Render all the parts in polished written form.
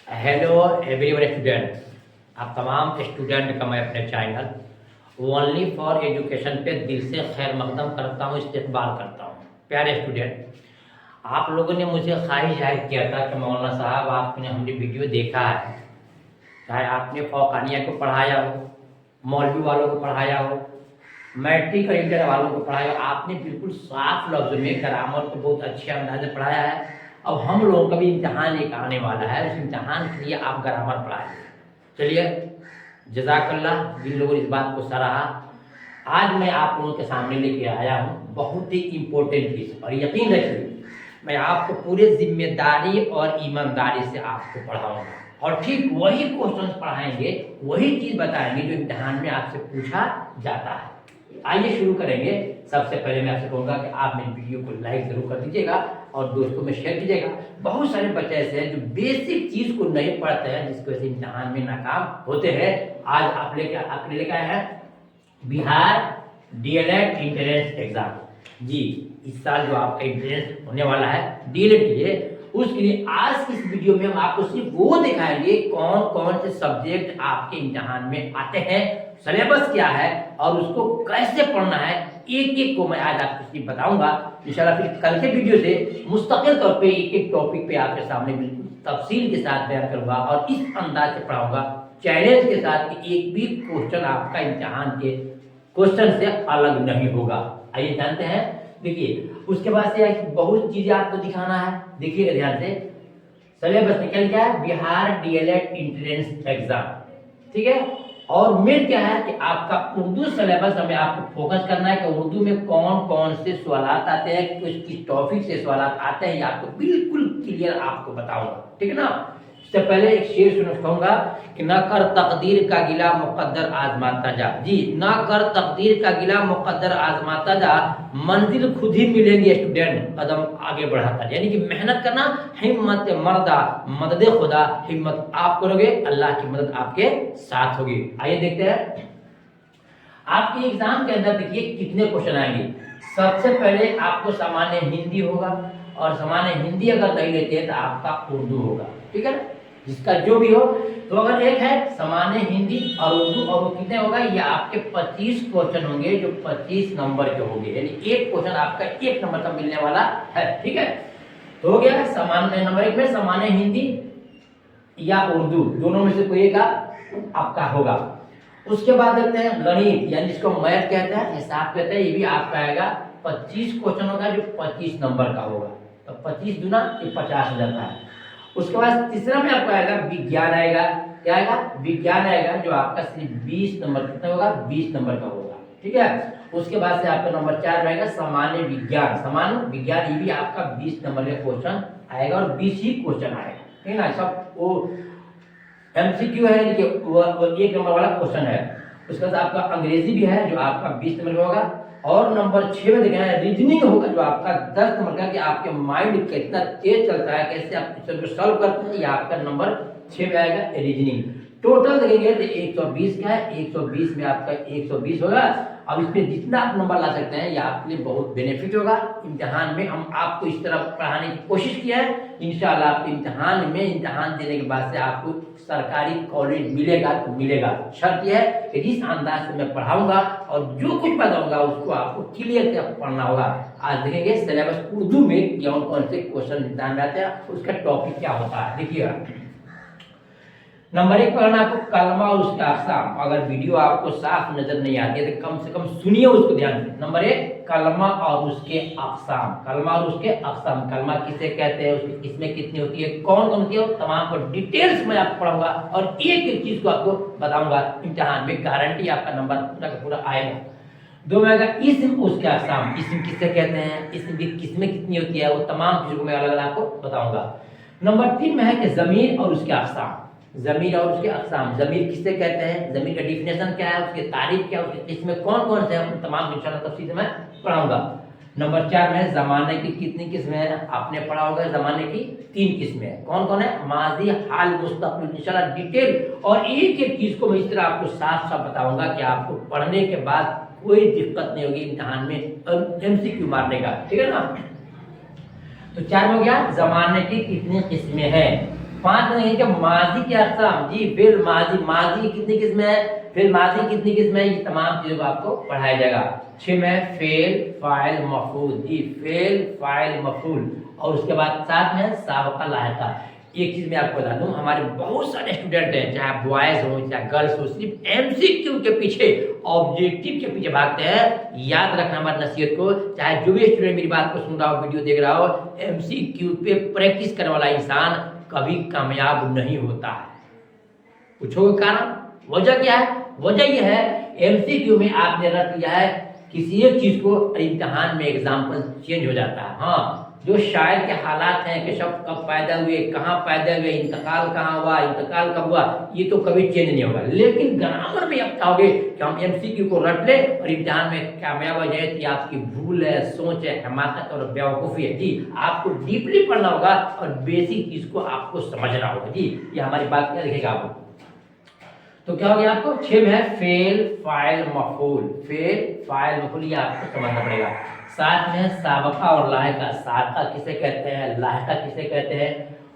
Hello everyone student. आप तमाम student का मैं अपने चैनल ओनली फॉर एजुकेशन पे दिल से खैर मकदम करता हूँ, इस्तकबाल करता हूँ। प्यारे स्टूडेंट, आप लोगों ने मुझे ख्वाहिश जाहिर किया था कि मौलाना साहब आपने हमने वीडियो देखा है, चाहे आपने फौकानिया को पढ़ाया हो, मौलवी वालों को पढ़ाया हो, मैट्रिक और इंटर वालों को पढ़ाया हो, आपने बिल्कुल साफ लफ्ज़ में ग्रामर को बहुत अच्छे अंदाज से पढ़ाया है। अब हम लोगों का भी इम्तिहान एक आने वाला है, उस इम्तिहान के लिए आप ग्रामर पढ़ाइए। चलिए, जज़ाकल्लाह जिन लोगों ने इस बात को सराहा। आज मैं आप लोगों के सामने लेके आया हूँ बहुत ही इम्पोर्टेंट चीज़, और यकीन रखिए मैं आपको पूरे जिम्मेदारी और ईमानदारी से आपको पढ़ाऊँगा और ठीक वही क्वेश्चन पढ़ाएंगे, वही चीज़ बताएंगे जो इम्तिहान में आपसे पूछा जाता है। आइए शुरू करेंगे। सबसे पहले मैं आपसे कहूँगा कि आप मेरी वीडियो को लाइक ज़रूर कर दीजिएगा और दोस्तों में शेयर कीजिएगा। बहुत सारे बच्चे ऐसे हैं जो बेसिक चीज़ को नहीं पढ़ते हैं, जिसकी वजह से इम्तिहान में नाकाम होते हैं। आज आपने लेकर आए हैं बिहार डीएलएड इंट्रेंस एग्जाम। जी, इस साल जो आपका इंट्रेंस होने वाला है डीएलएड के लिए, उसके लिए आज की इस वीडियो में हम आपको सिर्फ वो दिखाएंगे कौन कौन से सब्जेक्ट आपके इम्तिहान में आते हैं, सिलेबस क्या है और उसको कैसे पढ़ना है, एक एक को मैं आज आपको सिर्फ बताऊंगा। इंशाल्लाह फिर कल के वीडियो से मुस्तकिल तौर पे एक एक टॉपिक पे आपके सामने बिल्कुल तफसील के साथ बयान करूंगा और इस अंदाज से पढ़ाऊंगा, चैलेंज के साथ कि एक भी क्वेश्चन आपका इम्तिहान के क्वेश्चन से अलग नहीं होगा। आइए जानते हैं। देखिए, उसके बाद से बहुत चीजें आपको दिखाना है, देखिएगा ध्यान से। सिलेबस निकल गया है बिहार डीएलएड इंट्रेंस एग्जाम, ठीक है। और मेन क्या है कि आपका उर्दू सिलेबस हमें आपको फोकस करना है कि उर्दू में कौन कौन से सवालात आते हैं, किस टॉपिक से सवालात आते हैं, ये आपको बिल्कुल क्लियर आपको बताऊंगा, ठीक है ना। इससे पहले एक शेर सुना कहूंगा कि ना कर तकदीर का गिला मुकद्दर आजमाता जा। जी, ना कर तकदीर का गिला मुकद्दर आजमाता जा, मंजिल खुद ही मिलेगी स्टूडेंट कदम आगे बढ़ाता। यानी कि मेहनत करना, हिम्मत मर्दा मदद खुदा, हिम्मत आप करोगे अल्लाह की मदद आपके साथ होगी। आइए देखते हैं आपके एग्जाम के अंदर देखिए कितने क्वेश्चन आएंगे। सबसे पहले आपको सामान्य हिंदी होगा, और सामान्य हिंदी अगर नहीं लेते हैं तो आपका उर्दू होगा, ठीक है ना। जिसका जो भी हो, तो अगर एक है सामान्य हिंदी और उर्दू, और वो कितने होगा, ये आपके 25 क्वेश्चन होंगे जो 25 नंबर के होंगे, यानी एक क्वेश्चन आपका 1 नंबर का मिलने वाला है, ठीक है। तो हो गया सामान्य नंबर 1 में सामान्य हिंदी या उर्दू, दोनों में से कोई एक आपका होगा। उसके बाद देखते हैं गणित, यानी जिसको मैथ कहते हैं, हिसाब कहते हैं, ये भी आपका आएगा 25 क्वेश्चन होगा जो 25 नंबर का होगा। तो 25 दूना ये 50 हो जाता है। उसके बाद तीसरा में आपका आएगा विज्ञान आएगा। क्या आएगा? विज्ञान आएगा, जो आपका सिर्फ 20 नंबर कितना होगा, 20 नंबर का होगा, ठीक है। उसके बाद से आपका नंबर 4 रहेगा सामान्य विज्ञान। सामान्य विज्ञान ये भी आपका 20 नंबर का क्वेश्चन आएगा और 20 ही क्वेश्चन आएगा, ठीक है ना। सब वो एमसीक्यू है, यानी कि वो 1 नंबर वाला क्वेश्चन है। उसके बाद आपका अंग्रेजी भी है जो आपका 20 नंबर का होगा, और नंबर 6 में देखना है रीजनिंग होगा जो आपका 10 नंबर का, कि आपके माइंड कितना तेज चलता है, कैसे आप क्वेश्चन को सॉल्व करते हैं, ये आपका नंबर 6 में आएगा रीजनिंग। टोटल देखेंगे तो 120 का है, 120 में आपका 120 होगा। अब इसमें जितना आप नंबर ला सकते हैं ये आपके लिए बहुत बेनिफिट होगा। इम्तिहान में हम आपको इस तरह पढ़ाने की कोशिश किया है, इंशाल्लाह आपके इम्तिहान में, इम्तिहान देने के बाद से आपको सरकारी कॉलेज मिलेगा तो मिलेगा। शर्त यह है कि जिस अंदाज से मैं पढ़ाऊंगा और जो कुछ बताऊंगा उसको आपको क्लियर से पढ़ना होगा। आज देखेंगे सिलेबस उर्दू में कौन कौन से क्वेश्चन इम्तिहान में आते हैं, उसका टॉपिक क्या होता है। देखिएगा, नंबर 1 पढ़ना आपको कलमा और उसके अक़साम। अगर वीडियो आपको साफ नजर नहीं आती है तो कम से कम सुनिए उसको ध्यान से। नंबर 1 कलमा और उसके अक़साम। कलमा और उसके अक़साम, कलमा किसे कहते हैं, उसकी किस्में कितनी होती है, कौन कौन सी हो, तमाम को डिटेल्स में आपको पढ़ाऊंगा और एक एक चीज को आपको बताऊंगा। इम्तिहान में गारंटी आपका नंबर पूरा का पूरा आएगा। 2 में आएगा इस्म उसके अक़साम। इस्म किसे कहते हैं, इस्म की किस्में कितनी होती है, वो तमाम चीजों को मैं अलग अलग आपको बताऊंगा। नंबर 3 में है कि ज़मीर और उसके अक़साम। ज़मीर और उसके अक़साम, ज़मीर किसे कहते हैं, ज़मीर का डिफिनेशन क्या है, उसकी तारीफ क्या है, उसके किस्में कौन कौन से हैं, उन तमाम इंशाल्लाह तफसील से मैं पढ़ाऊंगा। नंबर 4 में ज़माने की कितनी किस्में हैं, आपने पढ़ा होगा ज़माने की 3 किस्में हैं। कौन कौन है, माजी, हाल, मुस्तक़बिल, इंशाल्लाह डिटेल और एक एक चीज को मैं इस तरह आपको साफ साफ बताऊंगा कि आपको पढ़ने के बाद कोई दिक्कत नहीं होगी इम्तिहान में एमसीक्यू मारने का, ठीक है ना। तो 4 में हो गया ज़माने की कितनी किस्में हैं। 5 नहीं कि माजी के अकसाम जी, फिर माजी कितनी किस्में है, फिर माजी कितनी किस्में है, ये तमाम चीजों को आपको पढ़ाया जाएगा। 6 में फेल फाइल मफूल जी, फेल फाइल मफूल, और उसके बाद 7 में साबका लायका। एक चीज मैं आपको बता दूं, हमारे बहुत सारे स्टूडेंट हैं, चाहे बॉयज हो चाहे गर्ल्स हो, सिर्फ एमसीक्यू के पीछे, ऑब्जेक्टिव के पीछे भागते हैं। याद रखना हमारी नसीहत को, चाहे जो भी स्टूडेंट मेरी बात को सुन रहा हो, वीडियो देख रहा हो, एमसीक्यू पे प्रैक्टिस करने वाला इंसान कभी कामयाब नहीं होता है। पूछोगे कारण, वजह क्या है? वजह यह है, एमसीक्यू में आपने रख लिया है किसी एक चीज को, इम्तिहान में एग्जाम्पल चेंज हो जाता है। हाँ, जो शायर के हालात हैं कि शब्द कब पैदा हुए, कहाँ पैदा हुए, इंतकाल कहाँ हुआ, इंतकाल कब हुआ, ये तो कभी चेंज नहीं होगा। लेकिन ग्रामर में आप चाहोगे कि हम एमसीक्यू को रट ले और इम्तिहान में कामयाब हो जाए, तो आपकी भूल है, सोच है, हमाकत और बेवकूफ़ी है जी। आपको डीपली पढ़ना होगा और बेसिक चीज को आपको समझना होगा जी। ये हमारी बात क्या लिखेगा आपको, तो क्या हो गया आपको? 6 में है फेल फाइल मफूल, फेल फाइल मफूल, ये आपको समझना पड़ेगा। 7 में है साबका और लायका, साबका किसे कहते हैं, लायका किसे कहते हैं।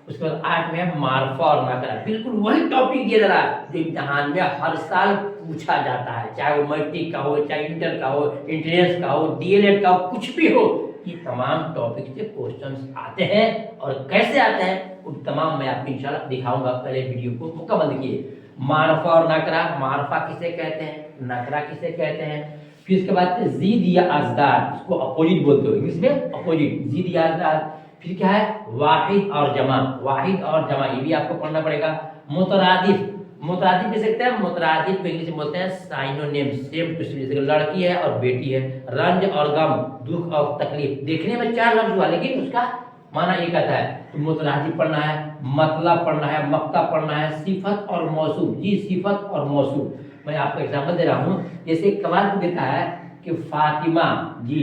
उसके बाद 8 में है मारफा और नकरा, बिल्कुल वही टॉपिक दिया जा रहा है जो इम्तिहान में हर साल पूछा जाता है, चाहे वो मैट्रिक का हो, चाहे इंटर का हो, इंट्रेंस का हो, डीएलएड का हो, कुछ भी हो, ये तमाम टॉपिक से क्वेश्चंस आते हैं। और कैसे आते हैं वो तमाम मैं आपको इंशाल्लाह दिखाऊंगा। पहले वीडियो को मुकम्मल देखिए। मारफा और नकरा, मारफा किसे कहते हैं, नकरा किसे कहते हैं। फिर इसके बाद जीद या अजदाद, इसको अपोजिट बोलते हो इंग्लिश में, अपोजिट, जीद या अजदाद। फिर क्या है, वाहिद और जमा, वाहिद और जमा, ये भी आपको पढ़ना पड़ेगा। मुतरादिफ, मुतरादिफ किसे कहते हैं, मुतरादिफ को इंग्लिश में बोलते हैं साइनोनिम, सेम टू सेम, जैसे लड़की है और बेटी है। रंज और गम, दुख और तकलीफ, देखने में 4 लफ्ज हुआ लेकिन उसका माना एक आता है। तो मुतरादिफ पढ़ना है, मतलब पढ़ना है, मक्ता पढ़ना है, सिफत और मौसूफ जी, सिफत और मौसूफ। मैं आपको एग्जाम्पल दे रहा हूँ, जैसे कवाल को देता है कि फातिमा जी,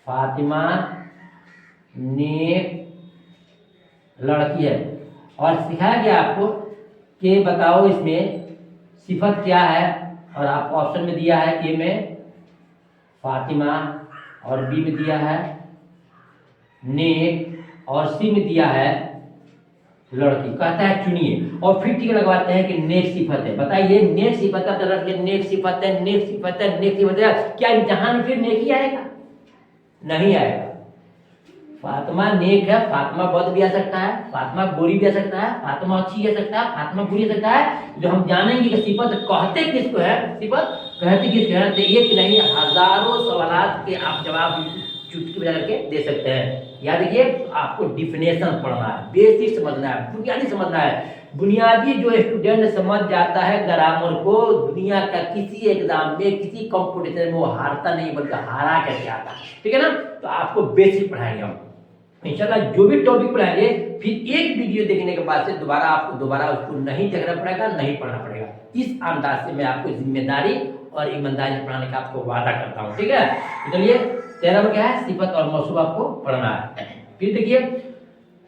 फातिमा नेक लड़की है, और सिखाया गया आपको कि बताओ इसमें सिफत क्या है, और आपको ऑप्शन में दिया है ए में फातिमा, और बी में दिया है नेक, और सी में दिया है लड़की। कहता है चुनिए, और फिर टिक लगवाते हैं कि नेक सिफत है। बताइए नेक सिफत है, तरफ नेक सिफत है, नेक सिफत है, नेक सिफत है, क्या इम्तिहान में फिर नेक ही आएगा? नहीं आएगा। फातिमा नेक है, फातिमा बद भी आ सकता है, फातिमा गोरी भी आ सकता है, फातिमा अच्छी आ सकता है, फातिमा बुरी आ सकता है। जो हम जानेंगे कि सिफत कहते किसको है, सिफत कहते किसको है, तो एक नहीं हजारों सवालात के आप जवाब चुटकी बजा करके दे सकते हैं। याद रखिए, आपको डिफिनेशन पढ़ना है, बेसिक समझना है, बुनियादी समझना है। बुनियादी जो स्टूडेंट समझ जाता है ग्रामर को, दुनिया का किसी एग्जाम में, किसी कंपटीशन में वो हारता नहीं बल्कि हारा करके आता है। ठीक है ना? तो आपको बेसिक पढ़ाएंगे हम इंशाल्लाह। जो भी टॉपिक पढ़ाएंगे, फिर एक वीडियो देखने के बाद से आपको दोबारा उसको नहीं देखना पड़ेगा, नहीं पढ़ना पड़ेगा। इस अंदाज से मैं आपको जिम्मेदारी और ईमानदारी से पढ़ाने का आपको वादा करता हूँ। ठीक है, तो चलिए 13 में क्या है, सिफत और मौसूफ आपको पढ़ना है। फिर देखिए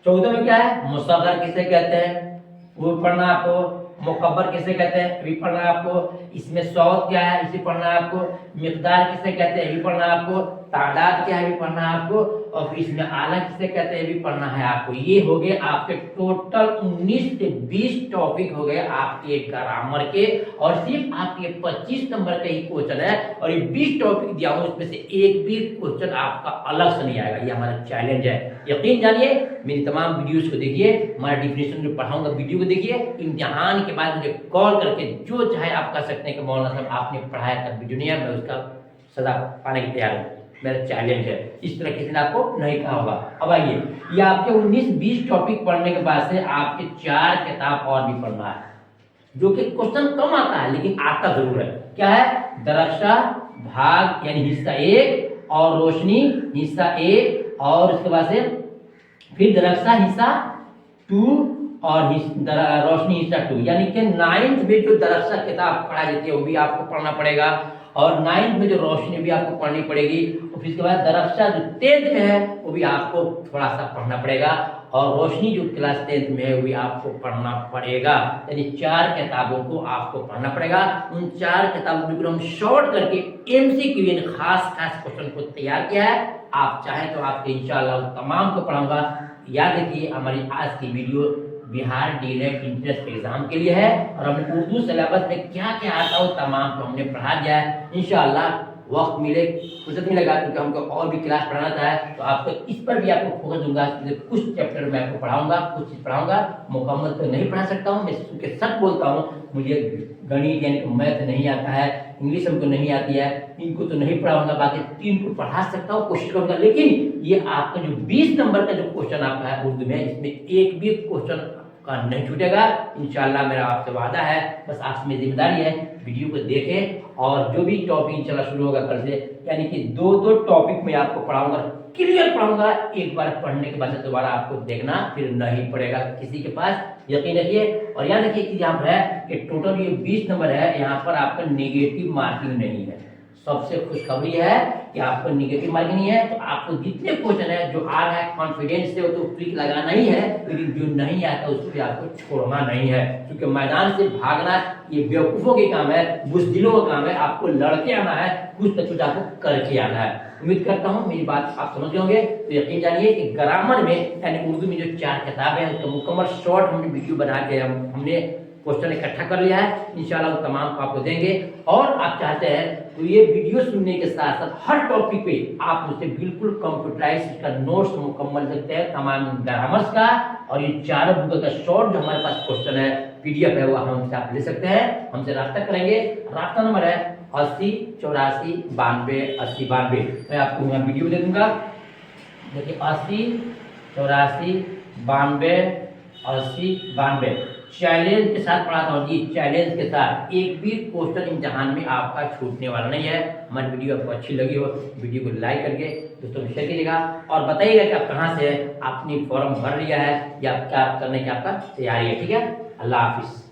14 में क्या है, मुसग्गर किसे कहते हैं, वो पढ़ना आपको। मुकब्बर किसे कहते हैं, भी पढ़ना आपको। इसमें सौत क्या है, इसे पढ़ना आपको। मिकदार किसे कहते हैं, भी पढ़ना आपको। तादाद क्या है, भी पढ़ना आपको। और फिर इसमें आला किसे कहते हैं, भी पढ़ना है आपको। ये हो गए आपके टोटल 19 से 20 टॉपिक हो गए आपके ग्रामर के, और सिर्फ आपके 25 नंबर का ही क्वेश्चन है। और ये 20 टॉपिक दिया हूँ, उसमें से एक भी क्वेश्चन आपका अलग से नहीं आएगा। ये हमारा चैलेंज है। यकीन जानिए, मेरी तमाम वीडियोस को देखिए, हमारा डिफिनेशन जो पढ़ाऊंगा वीडियो को देखिए। इम्तिहान के बाद मुझे कॉल करके जो चाहे आप कह सकते हैं कि मौलाना साहब आपने पढ़ाया था वीडियो नहीं है, मैं उसका सजा पाने की तैयार हूँ। मेरा चैलेंज है। इस तरह किसी ने आपको नहीं कहा होगा। अब आइए, ये आपके 19-20 टॉपिक पढ़ने के बाद से आपके 4 किताब और भी पढ़ना है, जो कि क्वेश्चन कम आता है लेकिन आता जरूर है। क्या है, दरख्शा भाग यानी हिस्सा 1, और रोशनी हिस्सा 1, और उसके बाद से फिर दरख्शा हिस्सा 2, और रोशनी हिस्सा 2। यानी कि 9th में जो दरख्शा किताब पढ़ाई जाती है वो भी आपको पढ़ना पड़ेगा, और 9th में जो रोशनी भी आपको पढ़नी पड़ेगी। और फिर इसके बाद दरख्शा जो 10th में है वो भी आपको थोड़ा सा पढ़ना पड़ेगा, और रोशनी जो क्लास 10th में है वो भी आपको पढ़ना पड़ेगा। यानी 4 किताबों को आपको पढ़ना पड़ेगा। उन 4 किताबों को हम शॉर्ट करके एमसीक्यू यानी खास क्वेश्चन को तैयार किया है। आप चाहें तो आपके इंशाल्लाह तमाम को पढ़ाऊंगा। याद रखिए, हमारी आज की video Bihar DElEd entrance exam के लिए है और हमने उर्दू सिलेबस में क्या क्या आता है वो तमाम को हमने पढ़ा दिया है। इंशाअल्लाह वक्त मिले फुर्सत मिलेगा क्योंकि हमको और भी क्लास पढ़ाना है तो आपको इस पर भी आपको फोकस दूंगा। कुछ चैप्टर मैं आपको पढ़ाऊंगा, कुछ चीज पढ़ाऊंगा, मुकम्मल तो नहीं पढ़ा सकता हूँ, मैं क्योंकि सच बोलता हूँ मुझे गणित यानी कि मैथ नहीं आता है, इंग्लिश हमको नहीं आती है, इनको तो नहीं पढ़ाऊंगा, बाकी 3 को पढ़ा सकता हूँ, कोशिश करूंगा। लेकिन ये आपका जो 20 नंबर का जो क्वेश्चन आपका है उर्दू में, इसमें एक भी क्वेश्चन का नहीं छूटेगा इंशाल्लाह, मेरा आपसे वादा है। बस आपसे मेरी जिम्मेदारी है वीडियो को देखें और जो भी टॉपिक चला शुरू होगा कल से, यानी कि 2 टॉपिक में आपको पढ़ाऊंगा, क्लियर पढ़ाऊंगा। एक बार पढ़ने के बाद दोबारा आपको देखना फिर नहीं पड़ेगा किसी के पास, यकीन रखिए। और याद रखिए कि यहाँ पर है कि टोटल ये 20 नंबर है, यहाँ पर आपका नेगेटिव मार्किंग नहीं है। सबसे खुशखबरी है कि आपको निगेटिव मार्किंग नहीं है, तो आपको जितने क्वेश्चन है जो आ रहा है कॉन्फिडेंस से वो तो क्लिक लगाना ही है, लेकिन जो नहीं आता उसको भी आपको छोड़ना नहीं है, क्योंकि मैदान से भागना ये बेवकूफों के काम है, बुज़दिलों का काम है। आपको लड़के आना है, कुछ न कुछ आपको करके आना है। उम्मीद करता हूँ मेरी बात आप समझ होंगे। तो यकीन जानिए कि ग्रामर में यानी उर्दू में जो 4 किताब है उसका मुकम्मल शॉर्ट हमने वीडियो बना के हमने क्वेश्चन इकट्ठा कर लिया है, इंशाल्लाह वो तमाम को आपको देंगे। और आप चाहते हैं तो ये वीडियो सुनने के साथ साथ हर टॉपिक पे आप मुझसे बिल्कुल कंप्यूटराइज इसका नोट्स मुकम्मल सकते हैं, तमाम ग्रामर्स का और ये 4 बुक का शॉर्ट जो हमारे पास क्वेश्चन है पीडीएफ है वो हमसे आप ले सकते हैं, हमसे रास्ता करेंगे। रास्ता नंबर है 80 84 92 80 92। मैं आपको यहाँ वीडियो दे दूंगा, देखिए 80 84 92 80 92। चैलेंज के साथ पढ़ाता हूँ जी, चैलेंज के साथ एक भी क्वेश्चन इम्तिहान में आपका छूटने वाला नहीं है। हमारी वीडियो आपको अच्छी लगी हो वीडियो को लाइक करके दोस्तों में शेयर कीजिएगा और बताइएगा कि आप कहाँ से हैं, आपने फॉर्म भर लिया है या क्या करने की आपका तैयारी है। ठीक है, अल्लाह हाफिज़।